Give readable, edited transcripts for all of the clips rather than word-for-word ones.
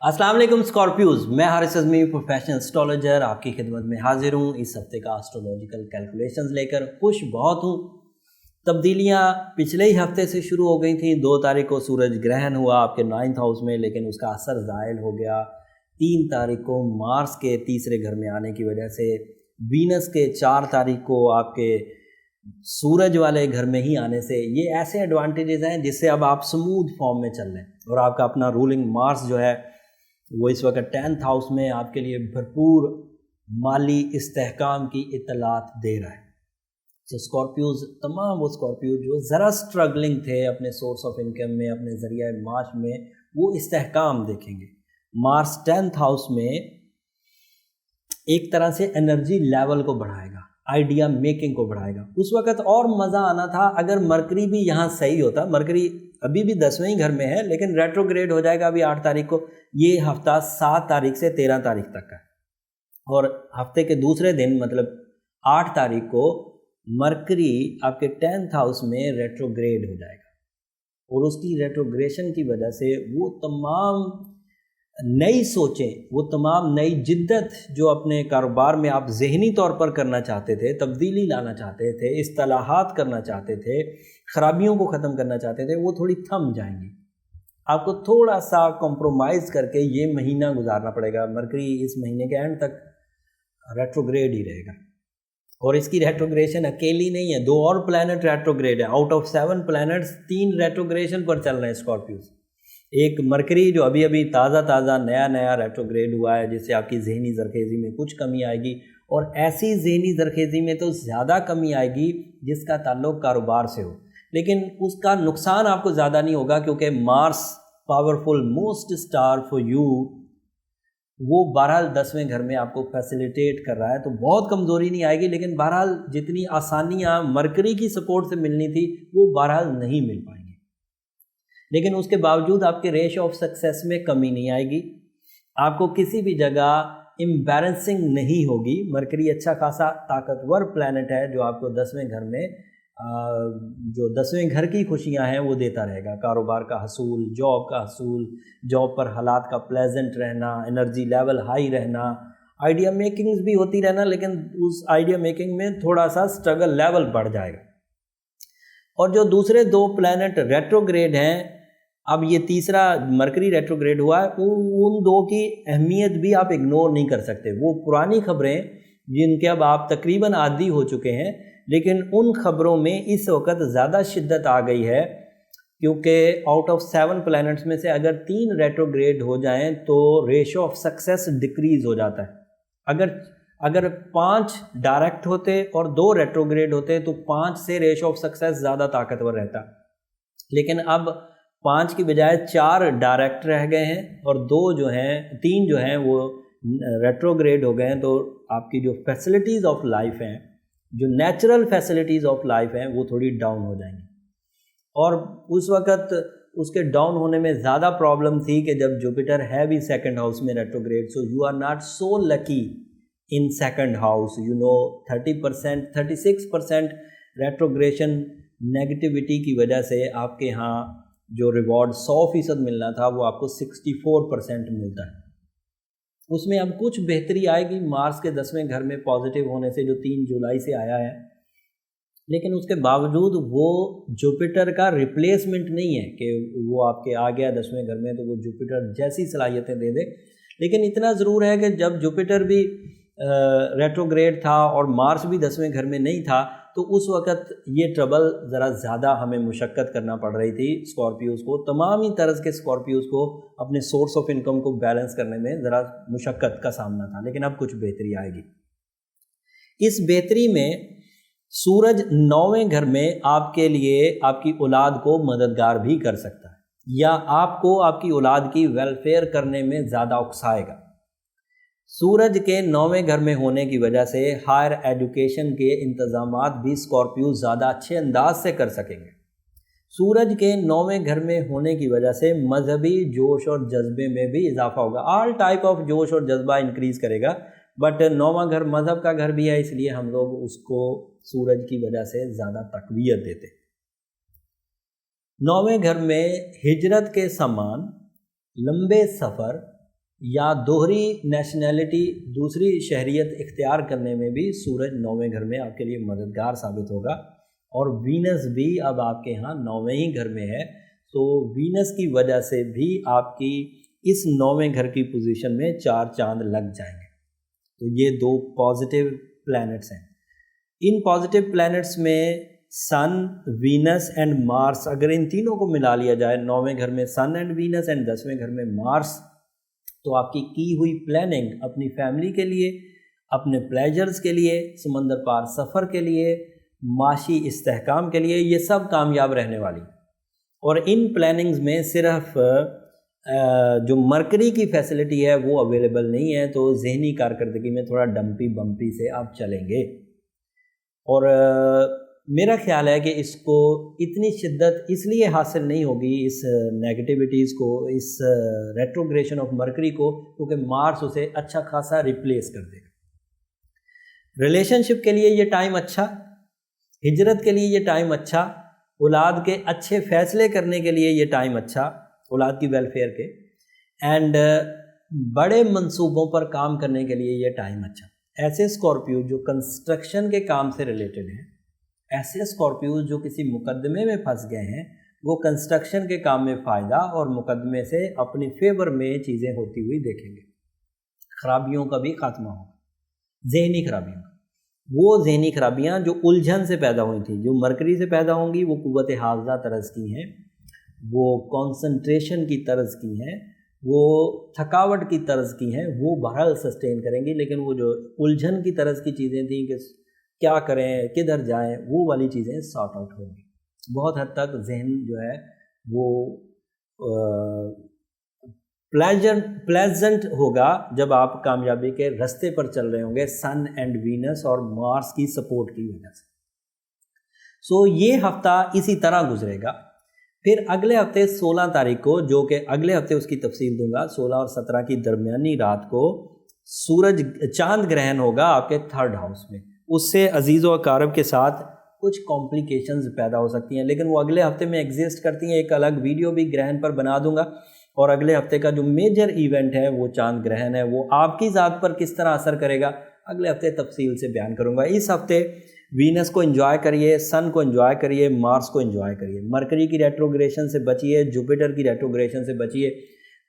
अस्सलाम वालेकुम स्कॉर्पियोज, मैं हारिस अज़मी प्रोफेशनल एस्ट्रोलॉजर आपकी खिदमत में हाजिर हूँ इस हफ्ते का एस्ट्रोलॉजिकल कैलकुलेशंस लेकर। खुश बहुत हूँ, तब्दीलियाँ पिछले ही हफ्ते से शुरू हो गई थी। 2 तारीख को सूरज ग्रहण हुआ आपके 9th हाउस में, लेकिन उसका असर ज़ायल हो गया। 3 तारीख को मार्स के तीसरे घर में आने की वजह से, वीनस के 4 तारीख को आपके सूरज वाले घर में ही आने से, ये ऐसे एडवांटेजेस हैं जिससे अब आप स्मूथ फॉर्म में चल रहे हैं। और आपका अपना रूलिंग मार्स जो है वो इस वक्त 10th हाउस में आपके लिए भरपूर माली इस्तेहकाम की इत्तलात दे रहा है। तो स्कॉर्पियोज, तमाम वो स्कॉर्पियो जो ज़रा स्ट्रगलिंग थे अपने सोर्स ऑफ इनकम में, अपने ज़रिया माश में, वो इस्तेहकाम देखेंगे। मार्स 10th हाउस में एक तरह से एनर्जी लेवल को बढ़ाएगा, आइडिया मेकिंग को बढ़ाएगा। उस वक्त और मज़ा आना था अगर मरकरी भी यहाँ सही होता। मरकरी अभी भी 10वें घर में है, लेकिन रेट्रोग्रेड हो जाएगा अभी 8 तारीख को। ये हफ्ता 7 तारीख से 13 तारीख तक का, और हफ्ते के दूसरे दिन मतलब 8 तारीख को मरकरी आपके 10th हाउस में रेट्रोग्रेड हो जाएगा। और उसकी रेट्रोग्रेशन की वजह से वो तमाम नई सोचें, वो तमाम नई जिद्दत जो अपने कारोबार में आप ज़हनी तौर पर करना चाहते थे, तब्दीली लाना चाहते थे, इस्तिलाहात करना चाहते थे, ख़राबियों को ख़त्म करना चाहते थे, वो थोड़ी थम जाएंगी। आपको थोड़ा सा कॉम्प्रोमाइज़ करके ये महीना गुजारना पड़ेगा। मरकरी इस महीने के एंड तक रेट्रोग्रेड ही रहेगा, और इसकी रेट्रोग्रेशन अकेली नहीं है, 2 और प्लैनेट रेट्रोग्रेड है। आउट ऑफ 7 प्लैनेट्स 3 रेट्रोग्रेशन पर चल रहे हैं स्कॉर्पियोस। एक मरकरी जो अभी अभी ताज़ा नया रेट्रोग्रेड हुआ है, जिससे आपकी ज़हनी ज़रखेज़ी में कुछ कमी आएगी, और ऐसी ज़हनी ज़रखेज़ी में तो ज़्यादा कमी आएगी जिसका ताल्लुक़ कारोबार से हो, लेकिन उसका नुकसान आपको ज़्यादा नहीं होगा, क्योंकि Mars powerful most star for you, वो बहरहाल 10वें घर में आपको फैसिलिटेट कर रहा है। तो बहुत कमज़ोरी नहीं आएगी, लेकिन बहरहाल जितनी आसानियाँ मरकरी की सपोर्ट से मिलनी थी वो बहरहाल नहीं मिल पाएंगी। लेकिन उसके बावजूद आपके रेशो ऑफ सक्सेस में कमी नहीं आएगी, आपको किसी भी जगह एम्बैरेसिंग नहीं होगी। मरकरी अच्छा खासा ताकतवर प्लैनेट है जो आपको 10वें घर में जो 10वें घर की खुशियां हैं वो देता रहेगा। कारोबार का हसूल, जॉब का हसूल, जॉब पर हालात का प्लेजेंट रहना, एनर्जी लेवल हाई रहना, आइडिया मेकिंग्स भी होती रहना, लेकिन उस आइडिया मेकिंग में थोड़ा सा स्ट्रगल लेवल बढ़ जाएगा। और जो दूसरे 2 प्लैनेट रेट्रोग्रेड हैं, अब ये तीसरा मरकरी रेट्रोग्रेड हुआ है, उन 2 की अहमियत भी आप इग्नोर नहीं कर सकते। वो पुरानी खबरें जिनके अब आप तकरीबन आदी हो चुके हैं, लेकिन उन खबरों में इस वक्त ज़्यादा शिद्दत आ गई है, क्योंकि आउट ऑफ 7 प्लैनेट्स में से अगर 3 रेट्रोग्रेड हो जाएं तो रेशो ऑफ सक्सेस डिक्रीज़ हो जाता है। अगर 5 डायरेक्ट होते और 2 रेट्रोग्रेड होते तो 5 से रेशो ऑफ सक्सेस ज़्यादा ताकतवर रहता, लेकिन अब 5 की बजाय 4 डायरेक्ट रह गए हैं, और 3 जो हैं वो रेट्रोग्रेड हो गए हैं। तो आपकी जो फैसिलिटीज़ ऑफ लाइफ हैं, जो नेचुरल फैसिलिटीज़ ऑफ लाइफ हैं, वो थोड़ी डाउन हो जाएंगी। और उस वक़्त उसके डाउन होने में ज़्यादा प्रॉब्लम थी कि जब जुपिटर है भी 2nd हाउस में retrograde, so you are not so lucky in 2nd house, 30%, 36% retrogression negativity की वजह से आपके यहाँ जो रिवॉर्ड 100% मिलना था वो आपको 64% मिलता है। उसमें अब कुछ बेहतरी आएगी मार्स के 10वें घर में पॉजिटिव होने से, जो 3 जुलाई से आया है, लेकिन उसके बावजूद वो जुपिटर का रिप्लेसमेंट नहीं है कि वो आपके आ गया 10वें घर में तो वो जुपिटर जैसी सलाहियतें दे दे। लेकिन इतना ज़रूर है कि जब जुपिटर भी रेट्रोग्रेड था और मार्स भी 10वें घर में नहीं था, तो उस वक़्त ये ट्रबल ज़रा ज़्यादा हमें मुशक्क़त करना पड़ रही थी स्कॉर्पियोज़ को। तमाम ही तरह के स्कॉर्पियोज़ को अपने सोर्स ऑफ इनकम को बैलेंस करने में ज़रा मुशक्क़त का सामना था, लेकिन अब कुछ बेहतरी आएगी। इस बेहतरी में सूरज 9वें घर में आपके लिए आपकी औलाद को मददगार भी कर सकता है, या आपको आपकी औलाद की वेलफेयर करने में ज़्यादा उकसाएगा। सूरज के 9वें घर में होने की वजह से हायर एजुकेशन के इंतज़ामात भी स्कॉर्पियो ज़्यादा अच्छे अंदाज से कर सकेंगे। सूरज के 9वें घर में होने की वजह से मजहबी जोश और जज्बे में भी इजाफा होगा। ऑल टाइप ऑफ जोश और जज्बा इंक्रीज़ करेगा, बट 9वां घर मज़हब का घर भी है, इसलिए हम लोग उसको सूरज की वजह से ज़्यादा तक़वियत देते। 9वें घर में हिजरत के समान लंबे सफ़र یا دوہری نیشنلٹی دوسری شہریت اختیار کرنے میں بھی سورج 9ویں گھر میں آپ کے لیے مددگار ثابت ہوگا. اور وینس بھی اب آپ کے ہاں 9ویں ہی گھر میں ہے، تو وینس کی وجہ سے بھی آپ کی اس 9ویں گھر کی پوزیشن میں 4 چاند لگ جائیں گے. تو یہ 2 پازیٹیو پلینٹس ہیں. ان پازیٹیو پلینٹس میں سن، وینس اینڈ مارس، اگر ان تینوں کو ملا لیا جائے، 9ویں گھر میں سن اینڈ وینس اینڈ 10ویں گھر میں مارس، تو آپ کی ہوئی پلاننگ اپنی فیملی کے لیے، اپنے پلیجرز کے لیے، سمندر پار سفر کے لیے، معاشی استحکام کے لیے، یہ سب کامیاب رہنے والی. اور ان پلاننگز میں صرف جو مرکری کی فیسلٹی ہے وہ اویلیبل نہیں ہے، تو ذہنی کارکردگی میں تھوڑا ڈمپی بمپی سے آپ چلیں گے. اور میرا خیال ہے کہ اس کو اتنی شدت اس لیے حاصل نہیں ہوگی، اس نیگیٹیوٹیز کو، اس ریٹروگریشن آف مرکری کو، کیونکہ مارس اسے اچھا خاصا ریپلیس کر دے گا. ریلیشن شپ کے لیے یہ ٹائم اچھا، ہجرت کے لیے یہ ٹائم اچھا، اولاد کے اچھے فیصلے کرنے کے لیے یہ ٹائم اچھا، اولاد کی ویلفیئر کے، اینڈ بڑے منصوبوں پر کام کرنے کے لیے یہ ٹائم اچھا. ایسے اسکارپیو جو کنسٹرکشن کے کام سے ریلیٹڈ ہیں، ایسے اسکارپیوز جو کسی مقدمے میں پھنس گئے ہیں، وہ کنسٹرکشن کے کام میں فائدہ اور مقدمے سے اپنی فیور میں چیزیں ہوتی ہوئی دیکھیں گے. خرابیوں کا بھی خاتمہ ہوگا، ذہنی خرابیوں کا. وہ ذہنی خرابیاں جو الجھن سے پیدا ہوئی تھیں، جو مرکری سے پیدا ہوں گی، وہ قوت حافظہ طرز کی ہیں، وہ کانسنٹریشن کی طرز کی ہیں، وہ تھکاوٹ کی طرز کی ہیں، وہ بہرحال سسٹین کریں گی. لیکن وہ جو الجھن کی طرز کی چیزیں تھیں کہ کیا کریں، کدھر جائیں، وہ والی چیزیں سارٹ آؤٹ ہوں گی. بہت حد تک ذہن جو ہے وہ پلیزنٹ ہوگا جب آپ کامیابی کے رستے پر چل رہے ہوں گے، سن اینڈ وینس اور مارس کی سپورٹ کی وجہ سے. سو یہ ہفتہ اسی طرح گزرے گا. پھر اگلے ہفتے 16 تاریخ کو، جو کہ اگلے ہفتے اس کی تفصیل دوں گا، 16 اور 17 کی درمیانی رات کو چاند گرہن ہوگا آپ کے 3rd ہاؤس میں. اس سے عزیز و اقارب کے ساتھ کچھ کمپلیکیشنز پیدا ہو سکتی ہیں، لیکن وہ اگلے ہفتے میں ایگزسٹ کرتی ہیں. ایک الگ ویڈیو بھی گرہن پر بنا دوں گا. اور اگلے ہفتے کا جو میجر ایونٹ ہے وہ چاند گرہن ہے، وہ آپ کی ذات پر کس طرح اثر کرے گا اگلے ہفتے تفصیل سے بیان کروں گا. اس ہفتے وینس کو انجوائے کریے، سن کو انجوائے کریے، مارس کو انجوائے کریے. مرکری کی ریٹروگریشن سے بچیے، جوپیٹر کی ریٹروگریشن سے بچیے،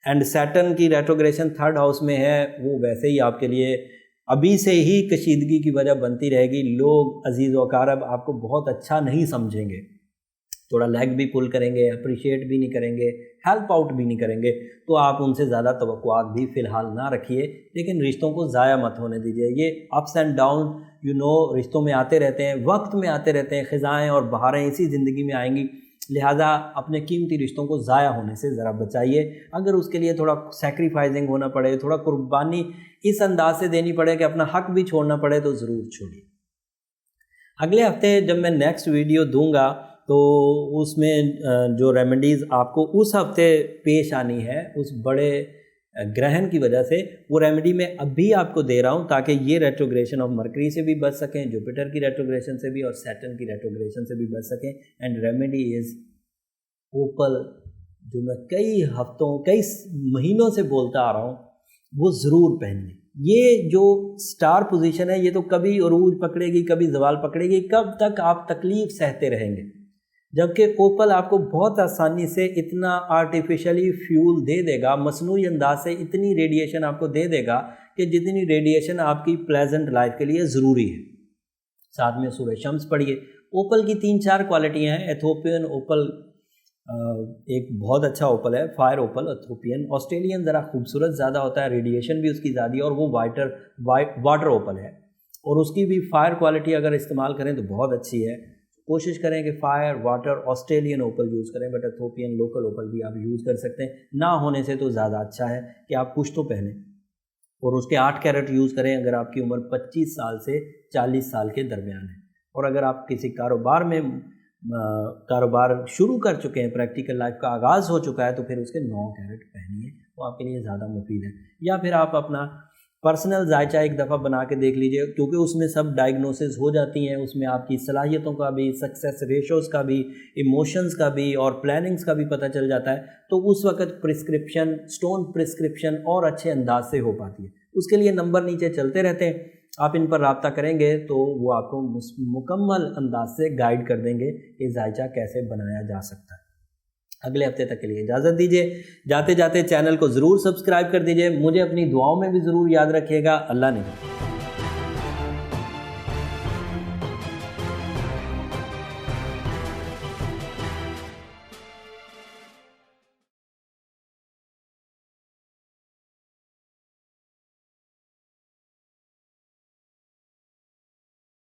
اینڈ سیٹرن کی ریٹروگریشن 3rd ہاؤس میں ہے. وہ ویسے ہی آپ کے لیے ابھی سے ہی کشیدگی کی وجہ بنتی رہے گی. لوگ عزیز و اقارب آپ کو بہت اچھا نہیں سمجھیں گے، تھوڑا لیگ بھی پل کریں گے، اپریشیٹ بھی نہیں کریں گے، ہیلپ آؤٹ بھی نہیں کریں گے. تو آپ ان سے زیادہ توقعات بھی فی الحال نہ رکھیے، لیکن رشتوں کو ضائع مت ہونے دیجیے. یہ اپس اینڈ ڈاؤن رشتوں میں آتے رہتے ہیں، وقت میں آتے رہتے ہیں. خزائیں اور بہاریں اسی زندگی میں آئیں گی، لہٰذا اپنے قیمتی رشتوں کو ضائع ہونے سے ذرا بچائیے. اگر اس کے لیے تھوڑا سیکریفائزنگ ہونا پڑے، تھوڑا قربانی اس انداز سے دینی پڑے کہ اپنا حق بھی چھوڑنا پڑے، تو ضرور چھوڑیے. اگلے ہفتے جب میں نیکسٹ ویڈیو دوں گا تو اس میں جو ریمیڈیز آپ کو اس ہفتے پیش آنی ہے اس بڑے گرہن کی وجہ سے، وہ ریمیڈی میں اب بھی آپ کو دے رہا ہوں تاکہ یہ ریٹروگریشن آف مرکری سے بھی بچ سکیں، جوپیٹر کی ریٹروگریشن سے بھی اور سیٹرن کی ریٹروگریشن سے بھی بچ سکیں. اینڈ ریمیڈی از اوپل، جو میں کئی ہفتوں کئی مہینوں سے بولتا آ رہا ہوں، وہ ضرور پہنیے. یہ جو سٹار پوزیشن ہے یہ تو کبھی عروج پکڑے گی، کبھی زوال پکڑے گی. کب تک آپ تکلیف سہتے رہیں گے؟ جبکہ اوپل آپ کو بہت آسانی سے اتنا آرٹیفیشلی فیول دے دے گا، مصنوعی انداز سے اتنی ریڈیشن آپ کو دے دے گا کہ جتنی ریڈیشن آپ کی پلیزنٹ لائف کے لیے ضروری ہے. ساتھ میں سورہ شمس پڑھیے. اوپل کی 3-4 کوالٹیاں ہیں. ایتھوپین اوپل ایک بہت اچھا اوپل ہے، فائر اوپل. ایتھوپین آسٹریلین ذرا خوبصورت زیادہ ہوتا ہے، ریڈیشن بھی اس کی زیادہ ہے، اور وہ واٹر اوپل ہے، اور اس کی بھی فائر کوالٹی اگر استعمال کریں تو بہت اچھی ہے. کوشش کریں کہ fire water Australian opal use کریں، بٹ ایتھوپین لوکل اوپل بھی آپ یوز کر سکتے ہیں. نہ ہونے سے تو زیادہ اچھا ہے کہ آپ کچھ تو پہنیں، اور اس کے 8 کیرٹ یوز کریں اگر آپ کی عمر 25 سال سے 40 سال کے درمیان ہے. اور اگر آپ کسی کاروبار شروع کر چکے ہیں، پریکٹیکل لائف کا آغاز ہو چکا ہے، تو پھر اس کے 9 کیرٹ پہنیے، وہ آپ کے لیے زیادہ مفید ہے. یا پھر آپ اپنا पर्सनल जायचा एक दफ़ा बना के देख लीजिए, क्योंकि उसमें सब डायग्नोसिस हो जाती हैं, उसमें आपकी सलाहियतों का भी, सक्सेस रेशोज़ का भी, इमोशंस का भी और प्लानिंग्स का भी पता चल जाता है। तो उस वक्त प्रिस्क्रिप्शन, स्टोन प्रिस्क्रिप्शन और अच्छे अंदाज से हो पाती है। उसके लिए नंबर नीचे चलते रहते हैं, आप इन पर रब्ता करेंगे तो वो आपको मुकम्मल अंदाज से गाइड कर देंगे कि जायचा कैसे बनाया जा सकता है। अगले हफ्ते तक के लिए इजाज़त दीजिए। जाते जाते चैनल को ज़रूर सब्सक्राइब कर दीजिए। मुझे अपनी दुआओं में भी ज़रूर याद रखिएगा। अल्लाह ने